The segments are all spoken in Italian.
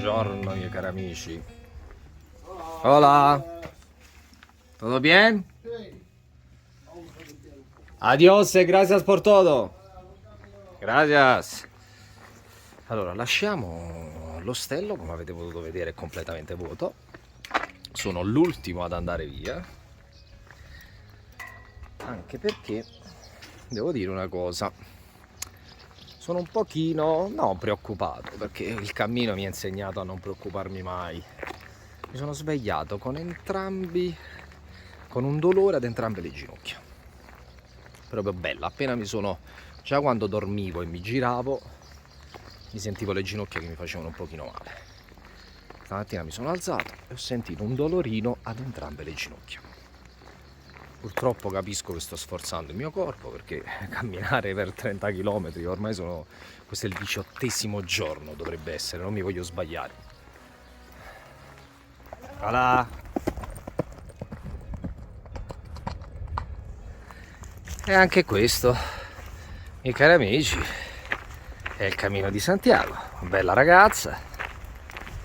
Buongiorno miei cari amici. Hola. ¿Todo bien? Adiós e gracias por todo. Gracias. Allora, lasciamo l'ostello, come avete potuto vedere è completamente vuoto. Sono l'ultimo ad andare via. Anche perché devo dire una cosa. Sono un pochino, no, preoccupato, perché il cammino mi ha insegnato a non preoccuparmi mai. Mi sono svegliato con un dolore ad entrambe le ginocchia. Proprio bella, già quando dormivo e mi giravo, mi sentivo le ginocchia che mi facevano un pochino male. Stamattina mi sono alzato e ho sentito un dolorino ad entrambe le ginocchia. Purtroppo capisco che sto sforzando il mio corpo, perché camminare per 30 km ormai questo è il 18° giorno, dovrebbe essere, non mi voglio sbagliare. Voilà. E anche questo, miei cari amici, è il cammino di Santiago. Una bella ragazza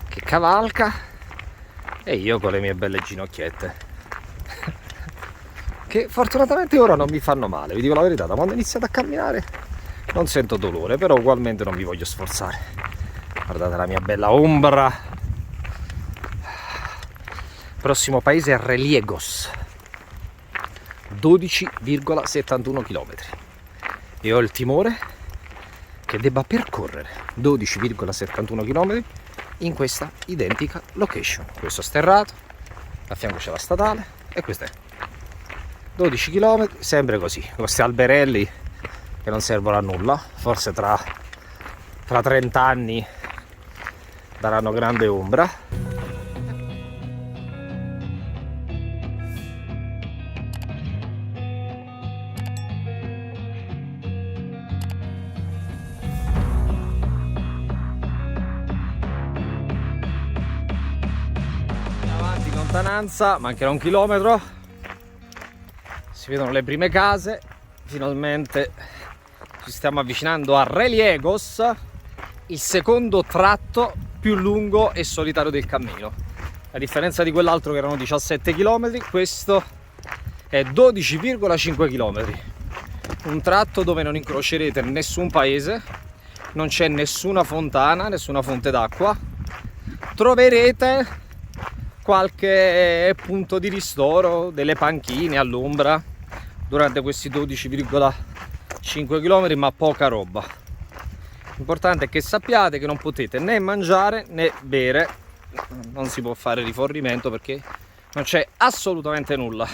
che cavalca e io con le mie belle ginocchiette che fortunatamente ora non mi fanno male. Vi dico la verità, da quando ho iniziato a camminare non sento dolore, però ugualmente non mi voglio sforzare. Guardate la mia bella ombra. Prossimo paese è Reliegos, 12,71 km, e ho il timore che debba percorrere 12,71 km in questa identica location. Questo sterrato, a fianco c'è la statale e questa è 12 km, sempre così, questi alberelli che non servono a nulla. Forse tra 30 anni daranno grande ombra. Avanti in lontananza, mancherà 1 chilometro. Si vedono le prime case, finalmente ci stiamo avvicinando a Reliegos, il secondo tratto più lungo e solitario del cammino. A differenza di quell'altro che erano 17 km, questo è 12,5 km. Un tratto dove non incrocerete nessun paese, non c'è nessuna fontana, nessuna fonte d'acqua. Troverete qualche punto di ristoro, delle panchine all'ombra durante questi 12,5 km, ma poca roba. L'importante è che sappiate che non potete né mangiare né bere, non si può fare rifornimento perché non c'è assolutamente nulla.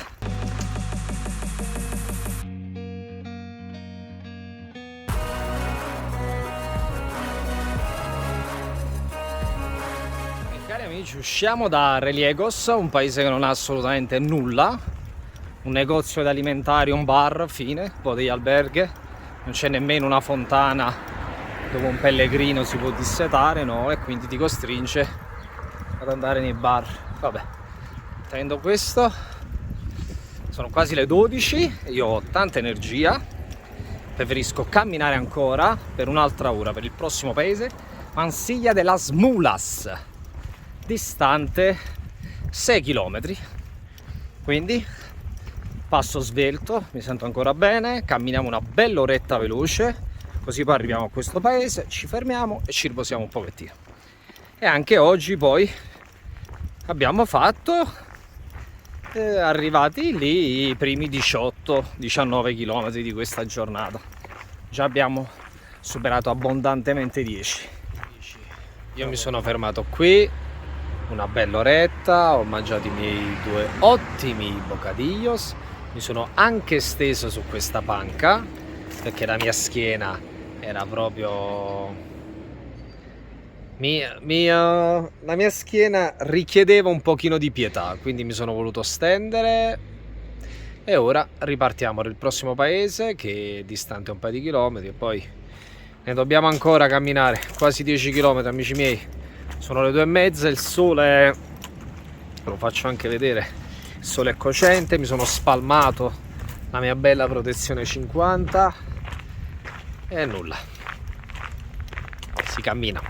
Cari amici, usciamo da Reliegos, un paese che non ha assolutamente nulla. Un negozio di alimentari, un bar, fine, un po' degli alberghi, non c'è nemmeno una fontana dove un pellegrino si può dissetare, no? E quindi ti costringe ad andare nei bar. Vabbè, tenendo questo, sono quasi le 12, io ho tanta energia, preferisco camminare ancora per un'altra ora per il prossimo paese, Mansilla de las Mulas, distante 6 km, quindi passo svelto, mi sento ancora bene, camminiamo una bella oretta veloce, così poi arriviamo a questo paese, ci fermiamo e ci riposiamo un pochettino. E anche oggi poi abbiamo fatto, arrivati lì, i primi 18-19 km di questa giornata. Già abbiamo superato abbondantemente 10. Io mi sono fermato qui una bella oretta, ho mangiato i miei 2 ottimi bocadillos. Mi sono anche steso su questa panca perché la mia schiena era proprio... la mia schiena richiedeva un pochino di pietà, quindi mi sono voluto stendere e ora ripartiamo per il prossimo paese che è distante un paio di chilometri e poi ne dobbiamo ancora camminare quasi 10 km, amici miei. Sono le 2:30, il sole, ve lo faccio anche vedere, il sole è cocente, mi sono spalmato la mia bella protezione 50 e nulla, si cammina.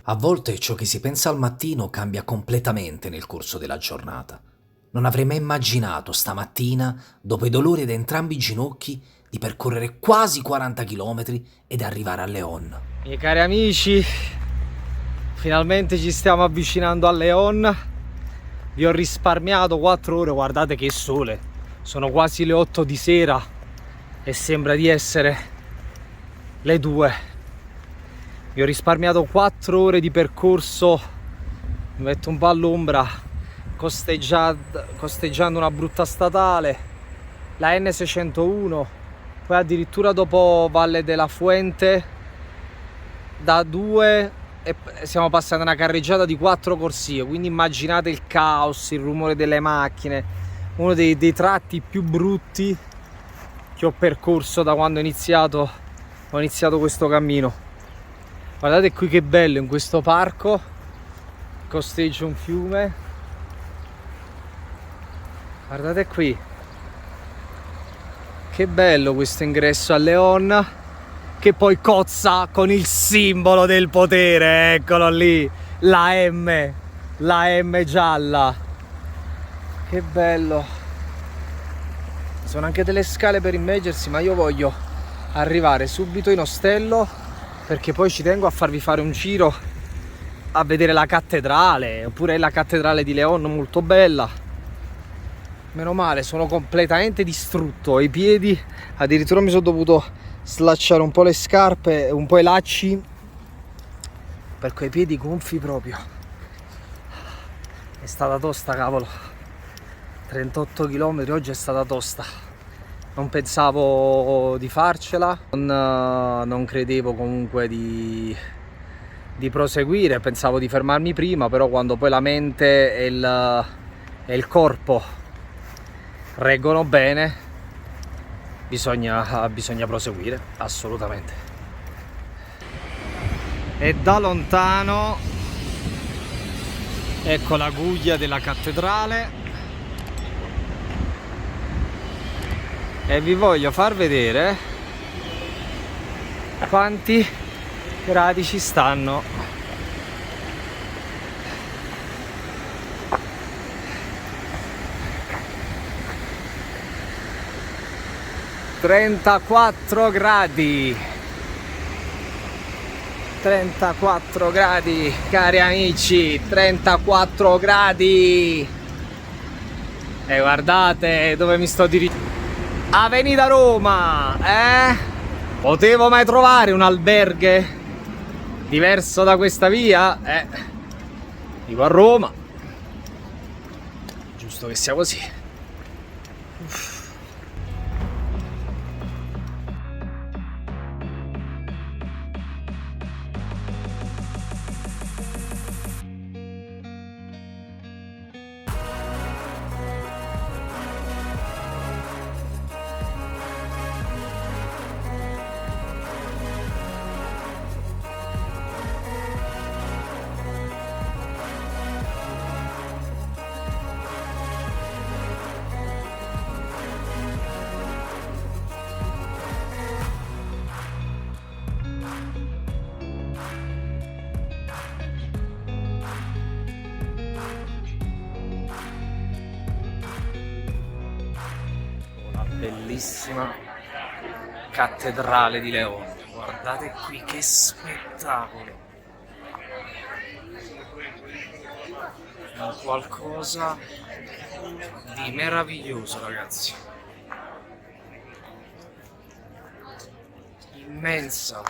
A volte ciò che si pensa al mattino cambia completamente nel corso della giornata. Non avrei mai immaginato stamattina, dopo i dolori ad entrambi i ginocchi, di percorrere quasi 40 km ed arrivare a León. Miei cari amici, finalmente ci stiamo avvicinando a León. Vi ho risparmiato 4 ore, guardate che sole. Sono quasi le 8 di sera e sembra di essere le 2. Vi ho risparmiato 4 ore di percorso. Mi metto un po' all'ombra, costeggiando una brutta statale, la N601, poi addirittura dopo Valle de la Fuente, da 2 e siamo passati a una carreggiata di 4 corsie, quindi immaginate il caos, il rumore delle macchine, uno dei tratti più brutti che ho percorso da quando ho iniziato questo cammino. Guardate qui che bello, in questo parco costeggio un fiume, guardate qui che bello questo ingresso a León, che poi cozza con il simbolo del potere, eccolo lì, la M gialla, che bello. Ci sono anche delle scale per immergersi, ma io voglio arrivare subito in ostello perché poi ci tengo a farvi fare un giro a vedere la cattedrale, oppure la cattedrale di León, molto bella. Meno male, sono completamente distrutto ai piedi, addirittura mi sono dovuto slacciare un po' le scarpe, un po' i lacci, per quei piedi gonfi proprio. È stata tosta, cavolo. 38 km oggi è stata tosta. Non pensavo di farcela, non credevo comunque di proseguire, pensavo di fermarmi prima, però quando poi la mente e il corpo reggono bene, bisogna proseguire, assolutamente. E da lontano ecco la guglia della cattedrale e vi voglio far vedere quanti gradi ci stanno. (34 gradi), 34 gradi, cari amici, 34 gradi. E guardate dove mi sto dirigendo. Avenida Roma, Potevo mai trovare un alberghe diverso da questa via? Vivo a Roma, giusto che sia così. Bellissima cattedrale di León, guardate qui che spettacolo, è qualcosa di meraviglioso, ragazzi, immensa.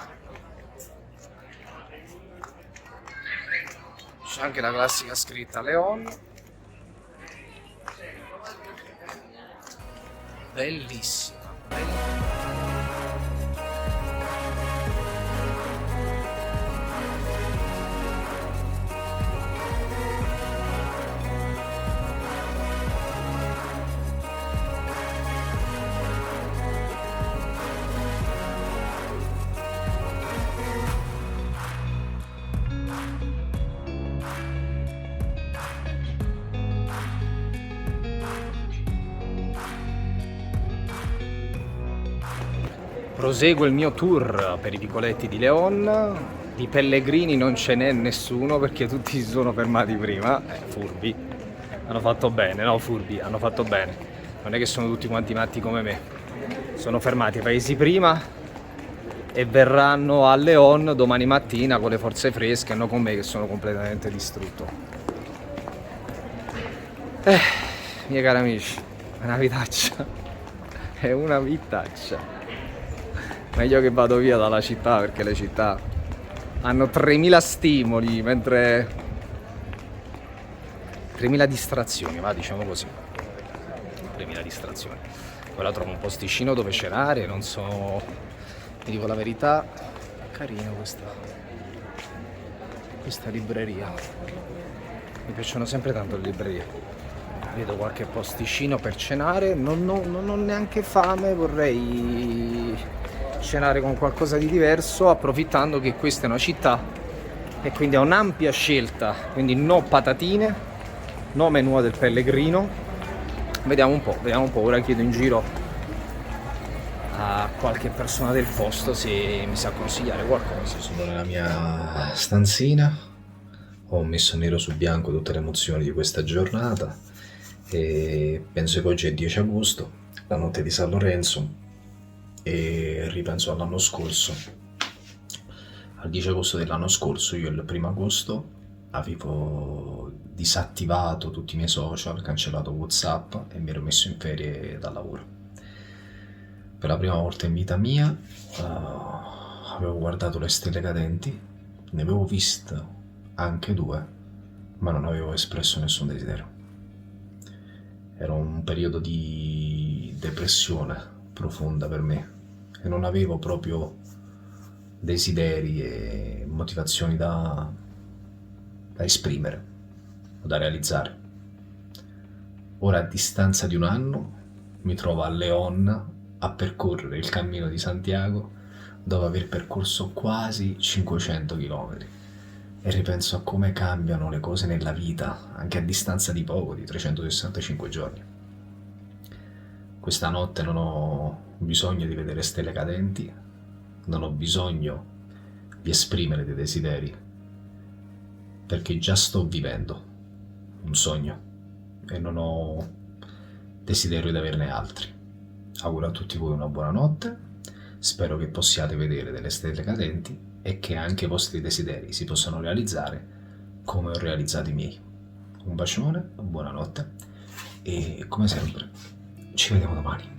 C'è anche la classica scritta León. Bellissima, Proseguo il mio tour per i vicoletti di León. di pellegrini non ce n'è nessuno perché tutti si sono fermati prima. Furbi. Hanno fatto bene, no? Furbi, hanno fatto bene. Non è che sono tutti quanti matti come me. Sono fermati ai paesi prima e verranno a Leon domani mattina con le forze fresche, non con me che sono completamente distrutto. Miei cari amici, è una vitaccia. È una vitaccia. Meglio che vado via dalla città perché le città hanno 3000 stimoli, mentre 3000 distrazioni, va, diciamo così. 3000 distrazioni. Ora trovo un posticino dove cenare, non so, vi dico la verità, carina questa libreria. Mi piacciono sempre tanto le librerie. Vedo qualche posticino per cenare, non ho neanche fame, vorrei cenare con qualcosa di diverso, approfittando che questa è una città e quindi ha un'ampia scelta, quindi no patatine, no menù del pellegrino. Vediamo un po', ora chiedo in giro a qualche persona del posto se mi sa consigliare qualcosa. Sono nella mia stanzina, ho messo nero su bianco tutte le emozioni di questa giornata e penso che oggi è 10 agosto, la notte di San Lorenzo, e ripenso all'anno scorso. Al 10 agosto dell'anno scorso, io il 1 agosto avevo disattivato tutti i miei social, cancellato WhatsApp e mi ero messo in ferie dal lavoro. Per la prima volta in vita mia avevo guardato le stelle cadenti, ne avevo viste anche 2, ma non avevo espresso nessun desiderio. Era un periodo di depressione profonda per me e non avevo proprio desideri e motivazioni da esprimere o da realizzare. Ora, a distanza di un anno, mi trovo a León a percorrere il Cammino di Santiago dopo aver percorso quasi 500 km e ripenso a come cambiano le cose nella vita anche a distanza di poco, di 365 giorni. Questa notte non ho bisogno di vedere stelle cadenti, non ho bisogno di esprimere dei desideri, perché già sto vivendo un sogno e non ho desiderio di averne altri. Auguro a tutti voi una buona notte, spero che possiate vedere delle stelle cadenti e che anche i vostri desideri si possano realizzare come ho realizzato i miei. Un bacione, buonanotte e come sempre ci vediamo domani.